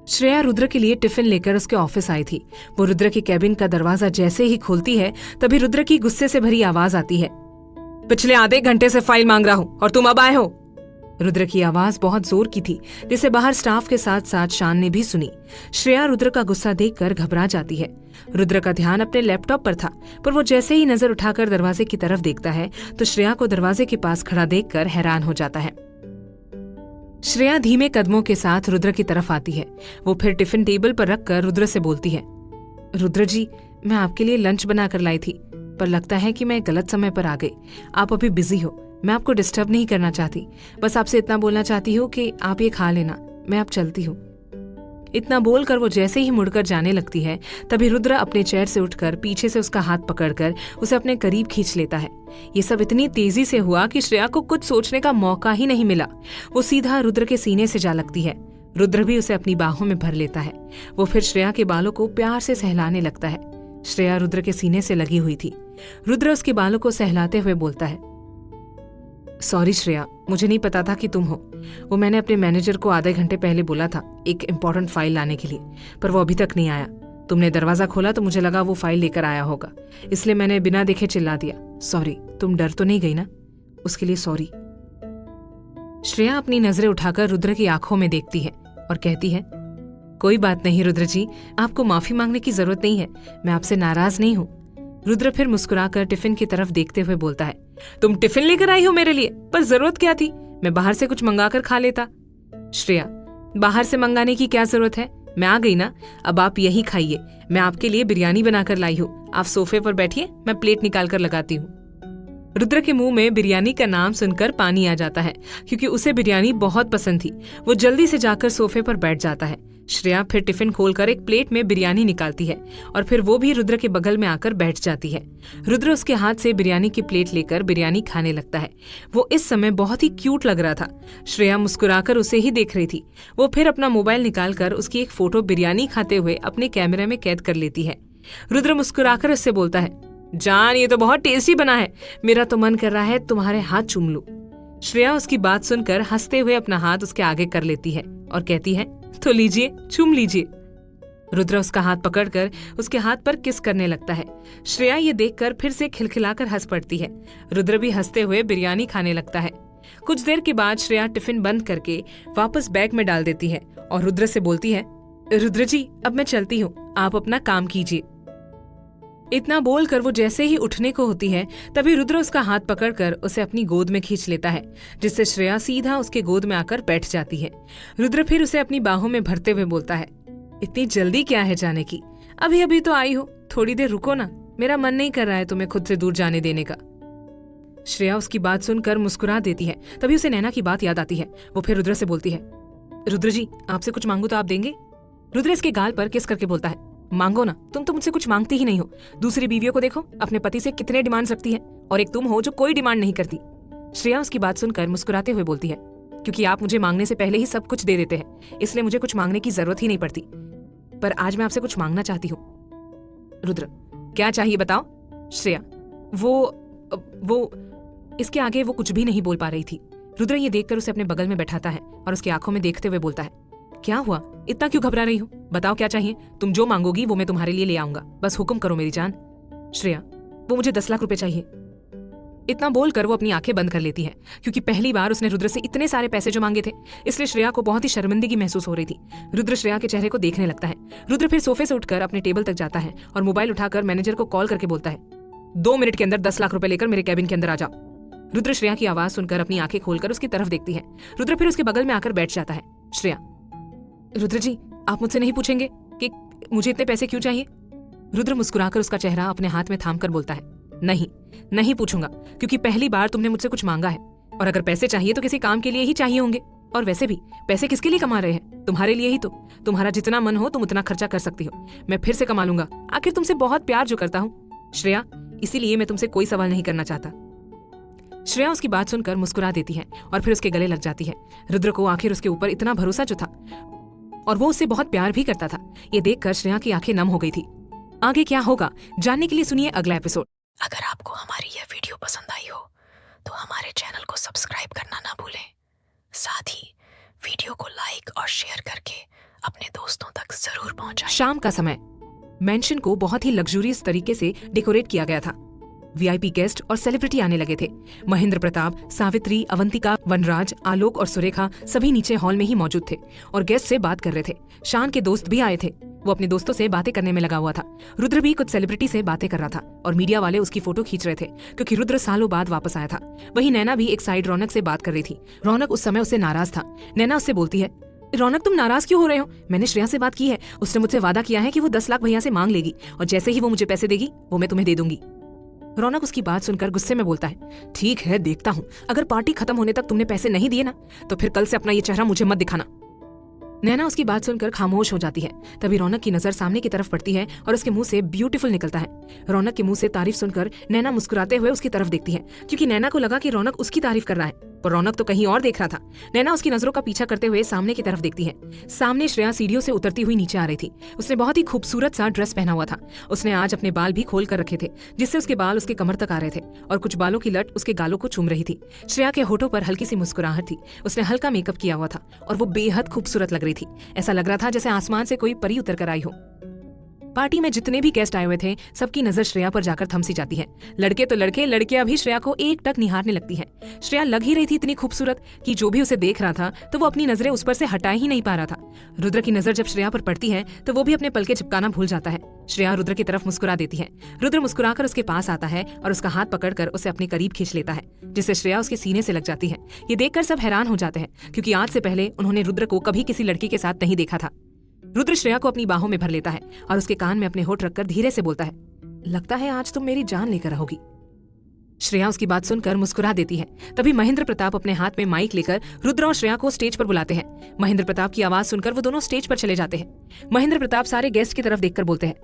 श्रेया रुद्र के लिए टिफिन लेकर उसके ऑफिस आई थी। वो रुद्र के कैबिन का दरवाजा जैसे ही खोलती है तभी रुद्र की गुस्से से भरी आवाज आती है, पिछले आधे घंटे से फाइल मांग रहा हूं और तुम अब आए हो। रुद्र की आवाज बहुत जोर की थी, जिसे बाहर स्टाफ के साथ साथ शान ने भी सुनी। श्रेया रुद्र का गुस्सा देखकर घबरा जाती है। रुद्र का ध्यान अपने लैपटॉप पर था, पर वो जैसे ही नजर उठाकर दरवाजे की तरफ देखता है तो श्रेया को दरवाजे के पास खड़ा देखकर हैरान हो जाता है। श्रेया धीमे कदमों के साथ रुद्र की तरफ आती है। वो फिर टिफिन टेबल पर रखकर रुद्र से बोलती है, रुद्र जी, मैं आपके लिए लंच बनाकर लाई थी, पर लगता है कि मैं गलत समय पर आ गई। आप अभी बिजी हो, मैं आपको डिस्टर्ब नहीं करना चाहती। बस आपसे इतना बोलना चाहती हूँ कि आप ये खा लेना, मैं अब चलती हूँ। इतना बोलकर वो जैसे ही मुड़कर जाने लगती है तभी रुद्र अपने चेयर से उठकर पीछे से उसका हाथ पकड़कर उसे अपने करीब खींच लेता है। ये सब इतनी तेजी से हुआ कि श्रेया को कुछ सोचने का मौका ही नहीं मिला। वो सीधा रुद्र के सीने से जा लगती है। रुद्र भी उसे अपनी बाहों में भर लेता है। वो फिर श्रेया के बालों को प्यार से सहलाने लगता है। श्रेया रुद्र के सीने से लगी हुई थी। रुद्र उसके बालों को सहलाते हुए बोलता है, सॉरी श्रेया, मुझे नहीं पता था कि तुम हो। वो मैंने अपने मैनेजर को आधे घंटे पहले बोला था एक इम्पोर्टेंट फाइल लाने के लिए, पर वो अभी तक नहीं आया। तुमने दरवाजा खोला तो मुझे लगा वो फाइल लेकर आया होगा, इसलिए मैंने बिना देखे चिल्ला दिया। सॉरी, तुम डर तो नहीं गई ना? उसके लिए सॉरी। श्रेया अपनी नजरें उठाकर रुद्र की आंखों में देखती है और कहती है, कोई बात नहीं रुद्र जी, आपको माफी मांगने की जरूरत नहीं है, मैं आपसे नाराज नहीं हूँ। रुद्र फिर मुस्कुराकर टिफिन की तरफ देखते हुए बोलता है, तुम टिफिन लेकर आई हो मेरे लिए, पर जरूरत क्या थी? मैं बाहर से कुछ मंगाकर खा लेता। श्रेया, बाहर से मंगाने की क्या जरूरत है? मैं आ गई ना, अब आप यही खाइए। मैं आपके लिए बिरयानी बनाकर लाई हूँ। आप सोफे पर बैठिए, मैं प्लेट निकाल कर लगाती हूँ। रुद्र के मुंह में बिरयानी का नाम सुनकर पानी आ जाता है, क्योंकि उसे बिरयानी बहुत पसंद थी। वो जल्दी से जाकर सोफे पर बैठ जाता है। श्रेया फिर टिफिन खोलकर एक प्लेट में बिरयानी निकालती है और फिर वो भी रुद्र के बगल में आकर बैठ जाती है। रुद्र उसके हाथ से बिरयानी की प्लेट लेकर बिरयानी खाने लगता है। वो इस समय बहुत ही क्यूट लग रहा था। श्रेया मुस्कुराकर उसे ही देख रही थी। वो फिर अपना मोबाइल निकालकर उसकी एक फोटो बिरयानी खाते हुए अपने कैमरे में कैद कर लेती है। रुद्र मुस्कुराकर उससे बोलता है, जान, ये तो बहुत टेस्टी बना है, मेरा तो मन कर रहा है तुम्हारे हाथ चूम लूं। श्रेया उसकी बात सुनकर हंसते हुए अपना हाथ उसके आगे कर लेती है और कहती है, तो लीजिए, चूम लीजिए। रुद्र उसका हाथ पकड़कर उसके हाथ पर किस करने लगता है। श्रेया ये देखकर फिर से खिलखिलाकर हंस पड़ती है। रुद्र भी हंसते हुए बिरयानी खाने लगता है। कुछ देर के बाद श्रेया टिफिन बंद करके वापस बैग में डाल देती है और रुद्र से बोलती है, रुद्र जी, अब मैं चलती हूँ, आप अपना काम कीजिए। इतना बोलकर वो जैसे ही उठने को होती है तभी रुद्र उसका हाथ पकड़कर उसे अपनी गोद में खींच लेता है, जिससे श्रेया सीधा उसके गोद में आकर बैठ जाती है। रुद्र फिर उसे अपनी बाहों में भरते हुए बोलता है, इतनी जल्दी क्या है जाने की? अभी अभी तो आई हो, थोड़ी देर रुको ना, मेरा मन नहीं कर रहा है तुम्हें खुद से दूर जाने देने का। श्रेया उसकी बात सुनकर मुस्कुरा देती है। तभी उसे नैना की बात याद आती है। वो फिर रुद्र से बोलती है, रुद्र जी, आपसे कुछ मांगू तो आप देंगे? रुद्र इसके गाल पर किस करके बोलता है, मांगो ना, तुम तो मुझसे कुछ मांगती ही नहीं हो। दूसरी बीवियों को देखो, अपने पति से कितने डिमांड्स रखती है, और एक तुम हो जो कोई डिमांड नहीं करती। श्रेया उसकी बात सुनकर मुस्कुराते हुए बोलती है, क्योंकि आप मुझे मांगने से पहले ही सब कुछ दे देते हैं, इसलिए मुझे कुछ मांगने की जरूरत ही नहीं पड़ती। पर आज मैं आपसे कुछ मांगना चाहती हूँ। रुद्र, क्या चाहिए बताओ? श्रेया, वो इसके आगे वो कुछ भी नहीं बोल पा रही थी। रुद्र ये देखकर उसे अपने बगल में बैठाता है और उसकी आंखों में देखते हुए बोलता है, क्या हुआ, इतना क्यों घबरा रही हो? बताओ क्या चाहिए? तुम जो मांगोगी वो मैं तुम्हारे लिए ले आऊंगा, बस हुक्म करो मेरी जान। श्रेया, वो मुझे 10 लाख रुपए चाहिए। इतना बोलकर वो अपनी आंखें बंद कर लेती है, क्योंकि पहली बार उसने रुद्र से इतने सारे पैसे जो मांगे थे, इसलिए श्रेया को बहुत ही शर्मिंदगी महसूस हो रही थी। रुद्र श्रेया के चेहरे को देखने लगता है। रुद्र फिर सोफे से उठकर अपने टेबल तक जाता है और मोबाइल उठाकर मैनेजर को कॉल करके बोलता है, 2 मिनट के अंदर 10 लाख रुपए लेकर मेरे कैबिन के अंदर आ जाओ। रुद्र श्रेया की आवाज सुनकर अपनी आंखें खोलकर उसकी तरफ देखती है। रुद्र फिर उसके बगल में आकर बैठ जाता है। श्रेया, रुद्र जी, आप मुझसे नहीं पूछेंगे कि मुझे इतने पैसे क्यों चाहिए? रुद्र मुस्कुराकर उसका चेहरा अपने हाथ में थाम कर बोलता है, नहीं पूछूंगा, क्योंकि पहली बार तुमने मुझसे कुछ मांगा है, और अगर पैसे चाहिए तो किसी काम के लिए ही चाहिए होंगे। और वैसे भी पैसे किसके लिए कमा रहे हैं? तुम्हारे लिए ही तो। तुम्हारा जितना मन हो तुम उतना खर्चा कर सकती हो, मैं फिर से कमा लूंगा। आखिर तुमसे बहुत प्यार जो करता हूँ श्रेया, इसीलिए मैं तुमसे कोई सवाल नहीं करना चाहता। श्रेया उसकी बात सुनकर मुस्कुरा देती है और फिर उसके गले लग जाती है। रुद्र को आखिर उसके ऊपर इतना भरोसा जो था, और वो उससे बहुत प्यार भी करता था, ये देखकर श्रेया की आंखें नम हो गई थी। आगे क्या होगा जानने के लिए सुनिए अगला एपिसोड। अगर आपको हमारी यह वीडियो पसंद आई हो तो हमारे चैनल को सब्सक्राइब करना ना भूलें। साथ ही वीडियो को लाइक और शेयर करके अपने दोस्तों जरूर पहुंचाएं। शाम का समय। मेंशन को बहुत ही लग्जूरियस तरीके से डेकोरेट किया गया था। वीआईपी गेस्ट और सेलिब्रिटी आने लगे थे। महेंद्र प्रताप, सावित्री, अवंतिका, वनराज, आलोक और सुरेखा सभी नीचे हॉल में ही मौजूद थे और गेस्ट से बात कर रहे थे। शान के दोस्त भी आए थे। वो अपने दोस्तों से बातें करने में लगा हुआ था। रुद्र भी कुछ सेलिब्रिटी से बातें कर रहा था और मीडिया वाले उसकी फोटो खींच रहे थे क्योंकि रुद्र सालों बाद वापस आया था। वहीं नैना भी एक साइड रौनक से बात कर रही थी। रौनक उस समय उससे नाराज था। नैना उससे बोलती है, रौनक तुम नाराज क्यों हो रहे हो? मैंने श्रेया से बात की है, उसने मुझसे वादा किया है कि वो 10 लाख भैया से मांग लेगी और जैसे ही वो मुझे पैसे देगी वो मैं तुम्हें दे दूंगी। रौनक उसकी बात सुनकर गुस्से में बोलता है, ठीक है देखता हूँ, अगर पार्टी खत्म होने तक तुमने पैसे नहीं दिए ना तो फिर कल से अपना ये चेहरा मुझे मत दिखाना। नैना उसकी बात सुनकर खामोश हो जाती है। तभी रौनक की नजर सामने की तरफ पड़ती है और उसके मुंह से ब्यूटीफुल निकलता है। रौनक के मुंह से तारीफ सुनकर नैना मुस्कुराते हुए उसकी तरफ देखती है क्योंकि नैना को लगा कि रौनक उसकी तारीफ कर रहा है, पर रौनक तो कहीं और देख रहा था। नैना उसकी नजरों का पीछा करते हुए सामने की तरफ देखती है। सामने श्रेया सीढ़ियों से उतरती हुई नीचे आ रही थी। उसने बहुत ही खूबसूरत सा ड्रेस पहना हुआ था। उसने आज अपने बाल भी खोल कर रखे थे जिससे उसके बाल उसके कमर तक आ रहे थे और कुछ बालों की लट उसके गालों को चूम रही थी। श्रेया के होठों पर हल्की सी मुस्कुराहट थी। उसने हल्का मेकअप किया हुआ था और वो बेहद खूबसूरत लग रही थी। ऐसा लग रहा था जैसे आसमान से कोई परी उतर कर आई हो। पार्टी में जितने भी गेस्ट आए हुए थे सबकी नजर श्रेया पर जाकर थम सी जाती है। लड़के तो लड़के, लड़कियां भी श्रेया को एक टक निहारने लगती है। श्रेया लग ही रही थी इतनी खूबसूरत कि जो भी उसे देख रहा था तो वो अपनी नजरें उस पर से हटा ही नहीं पा रहा था। रुद्र की नजर जब श्रेया पर पड़ती है तो वो भी अपने पलके चिपकाना भूल जाता है। श्रेया रुद्र की तरफ मुस्कुरा देती है। रुद्र मुस्कुराकर उसके पास आता है और उसका हाथ पकड़कर उसे अपने करीब खींच लेता है जिससे श्रेया उसके सीने से लग जाती है। ये देखकर सब हैरान हो जाते हैं क्योंकि आज से पहले उन्होंने रुद्र को कभी किसी लड़की के साथ नहीं देखा था। रुद्र श्रेया को अपनी बाहों में भर लेता है और उसके कान में अपने होठ रखकर धीरे से बोलता है, लगता है आज तुम मेरी जान लेकर रहोगी। श्रेया उसकी बात सुनकर मुस्कुरा देती है। तभी महेंद्र प्रताप अपने हाथ में माइक लेकर रुद्र और श्रेया को स्टेज पर बुलाते हैं। महेंद्र प्रताप की आवाज सुनकर वो दोनों स्टेज पर चले जाते हैं। महेंद्र प्रताप सारे गेस्ट की तरफ देखकर बोलते हैं,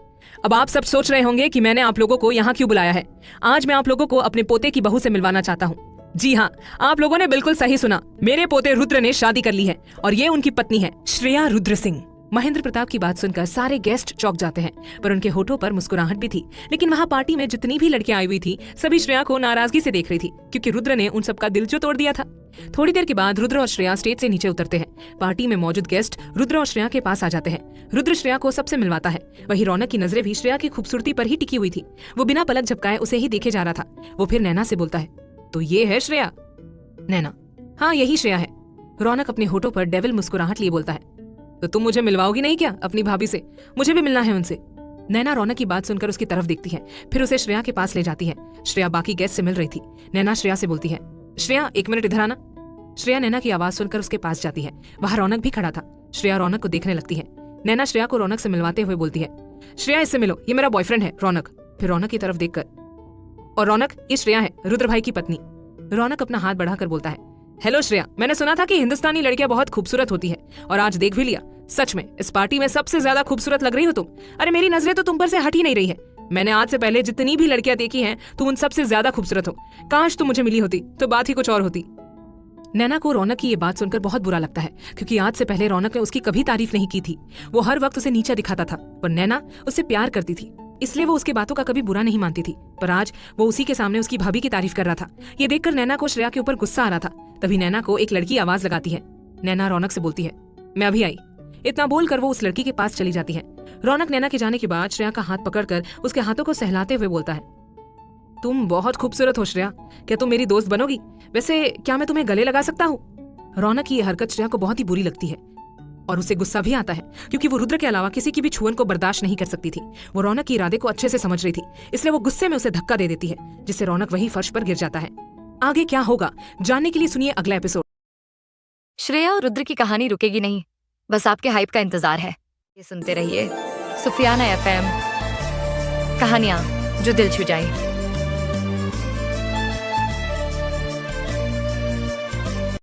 अब आप सब सोच रहे होंगे कि मैंने आप लोगों को यहाँ क्यों बुलाया है। आज मैं आप लोगों को अपने पोते की बहू से मिलवाना चाहता हूँ। जी हाँ, आप लोगों ने बिल्कुल सही सुना, मेरे पोते रुद्र ने शादी कर ली है और ये उनकी पत्नी है श्रेया रुद्र सिंह। महेंद्र प्रताप की बात सुनकर सारे गेस्ट चौंक जाते हैं, पर उनके होठों पर मुस्कुराहट भी थी। लेकिन वहाँ पार्टी में जितनी भी लड़कियां आई हुई थी सभी श्रेया को नाराजगी से देख रही थी क्योंकि रुद्र ने उन सबका दिल जो तोड़ दिया था। थोड़ी देर के बाद रुद्र और श्रेया स्टेज से नीचे उतरते हैं। पार्टी में मौजूद गेस्ट रुद्र और श्रेया के पास आ जाते हैं। रुद्र श्रेया को सबसे मिलवाता है। वहीं रौनक की नजरें भी श्रेया की खूबसूरती पर ही टिकी हुई थी। वो बिना पलक झपकाए उसे ही देखे जा रहा था। वो फिर नैना से बोलता है, तो ये है श्रेया? नैना, हाँ यही श्रेया है। रौनक अपने होठों पर डेविल मुस्कुराहट लिए बोलता है, तो तुम मुझे मिलवाओगी नहीं क्या अपनी भाभी से? मुझे भी मिलना है उनसे। नैना रौनक की बात सुनकर उसकी तरफ देखती है, फिर उसे श्रेया के पास ले जाती है। श्रेया बाकी गेस्ट से मिल रही थी। नैना श्रेया से बोलती है, श्रेया 1 मिनट इधर आना। श्रेया नैना की आवाज सुनकर उसके पास जाती है। वहाँ रौनक भी खड़ा था। श्रेया रौनक को देखने लगती है। नैना श्रेया को रौनक से मिलवाते हुए बोलती है, श्रेया इससे मिलो, ये मेरा बॉयफ्रेंड है रौनक। फिर रौनक की तरफ देखकर, और रौनक ये श्रेया है रुद्र भाई की पत्नी। रौनक अपना हाथ बढ़ाकर बोलता है, हेलो श्रेया, मैंने सुना था कि हिंदुस्तानी लड़कियां बहुत खूबसूरत होती है और आज देख भी लिया। सच में इस पार्टी में सबसे ज्यादा खूबसूरत लग रही हो तुम। अरे मेरी नजरें तो तुम पर से हट ही नहीं रही है। मैंने आज से पहले जितनी भी लड़कियां देखी हैं तुम उन सबसे ज्यादा खूबसूरत हो। काश तुम मुझे मिली होती तो बात ही कुछ और होती। नैना को रौनक की ये बात सुनकर बहुत बुरा लगता है क्योंकि आज से पहले रौनक ने उसकी कभी तारीफ नहीं की थी। वो हर वक्त उसे नीचा दिखाता था, पर नैना उससे प्यार करती थी इसलिए वो उसकी बातों का कभी बुरा नहीं मानती थी। पर आज वो उसी के सामने उसकी भाभी की तारीफ कर रहा था। ये देखकर नैना को श्रेया के ऊपर गुस्सा आ रहा था। तभी नैना को एक लड़की आवाज लगाती है। नैना रौनक से बोलती है, मैं अभी आई। इतना बोलकर वो उस लड़की के पास चली जाती है। रौनक नैना के जाने के बाद श्रेया का हाथ पकड़कर उसके हाथों को सहलाते हुए बोलता है, तुम बहुत खूबसूरत हो श्रेया, क्या तुम मेरी दोस्त बनोगी? वैसे क्या मैं तुम्हें गले लगा सकता हूँ? रौनक की यह हरकत श्रेया को बहुत ही बुरी लगती है और उसे गुस्सा भी आता है क्योंकि वो रुद्र के अलावा किसी की भी छुअन को बर्दाश्त नहीं कर सकती थी। वो रौनक के इरादे को अच्छे से समझ रही थी, इसलिए वो गुस्से में उसे धक्का दे देती है जिससे रौनक वही फर्श पर गिर जाता है। आगे क्या होगा जानने के लिए सुनिए अगला एपिसोड। श्रेया और रुद्र की कहानी रुकेगी नहीं, बस आपके हाइप का इंतजार है। ये सुनते रहिए सुफियाना FM, कहानियां जो दिल छू जाए।